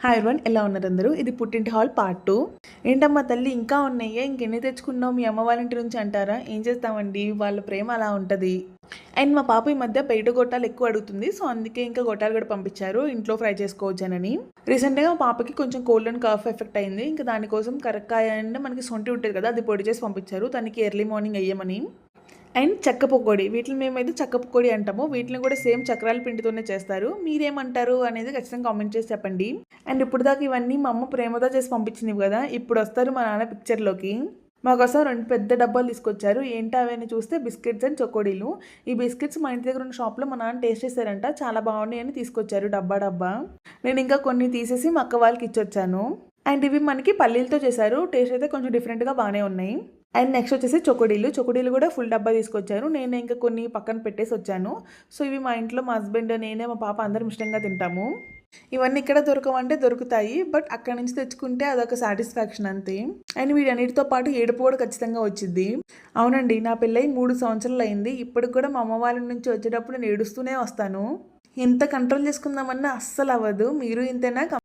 Hi everyone, ఎలా ఉన్నారు అందరూ? ఇది పుట్టింటి హాల్ పార్ట్ 2. ఏంటమ్మా తల్లి ఇంకా ఉన్నాయా? ఇంకెన్ని తెచ్చుకున్నావు మీ అమ్మ వాళ్ళ ఇంటి నుంచి అంటారా? ఏం చేస్తామండి, వాళ్ళ ప్రేమ అలా ఉంటుంది. అండ్ మా పాప ఈ మధ్య బయట గొట్టాలు ఎక్కువ అడుగుతుంది, సో అందుకే ఇంకా గొట్టాలు కూడా పంపించారు ఇంట్లో ఫ్రై చేసుకోవచ్చానని. రీసెంట్గా మా పాపకి కొంచెం కోల్డ్ అండ్ కాఫ్ ఎఫెక్ట్ అయింది. ఇంకా దానికోసం కరక్కాయ అండ్ మనకి సొంటి ఉంటుంది కదా, అది పొడి చేసి పంపించారు తనకి ఎర్లీ మార్నింగ్ అయ్యమని. అండ్ చెక్క పకోడీ, వీటిని మేమైతే చెక్క పకోడీ అంటాము. వీటిని కూడా సేమ్ చక్రాల పిండితోనే చేస్తారు. మీరేమంటారు అనేది ఖచ్చితంగా కామెంట్ చేసి చెప్పండి. అండ్ ఇప్పుడు దాకా ఇవన్నీ మా అమ్మ ప్రేమతో చేసి పంపించింది కదా, ఇప్పుడు వస్తారు మా నాన్న పిక్చర్లోకి. మాకోసం 2 పెద్ద డబ్బాలు తీసుకొచ్చారు. ఏంటి అవన్నీ చూస్తే బిస్కెట్స్ అండ్ చకోడీలు. ఈ బిస్కెట్స్ మా ఇంటి దగ్గర ఉన్న షాప్లో మా నాన్న టేస్ట్ చేశారంట, చాలా బాగున్నాయి అని తీసుకొచ్చారు డబ్బా డబ్బా. నేను ఇంకా కొన్ని తీసేసి మా అక్క వాళ్ళకి ఇచ్చొచ్చాను. అండ్ ఇవి మనకి పల్లీలతో చేశారు. టేస్ట్ అయితే కొంచెం డిఫరెంట్గా బాగానే ఉన్నాయి. అండ్ నెక్స్ట్ వచ్చేసి చొకోడీలు కూడా ఫుల్ డబ్బా తీసుకొచ్చారు. నేను ఇంకా కొన్ని పక్కన పెట్టేసి వచ్చాను. సో ఇవి మా ఇంట్లో మా హస్బెండ్, నేనే, మా పాప అందరం ఇష్టంగా తింటాము. ఇవన్నీ ఇక్కడ దొరకవంటే దొరుకుతాయి, బట్ అక్కడ నుంచి తెచ్చుకుంటే అదొక సాటిస్ఫాక్షన్ అంతే. అండ్ వీటన్నిటితో పాటు ఏడుపు కూడా ఖచ్చితంగా వచ్చింది. అవునండి, నా పెళ్ళై 3 సంవత్సరాలు అయింది. ఇప్పటికి కూడా మా అమ్మ వాళ్ళ నుంచి వచ్చేటప్పుడు నేను ఏడుస్తూనే వస్తాను. ఎంత కంట్రోల్ చేసుకుందామన్నా అస్సలు అవ్వదు. మీరు ఇంతేనా?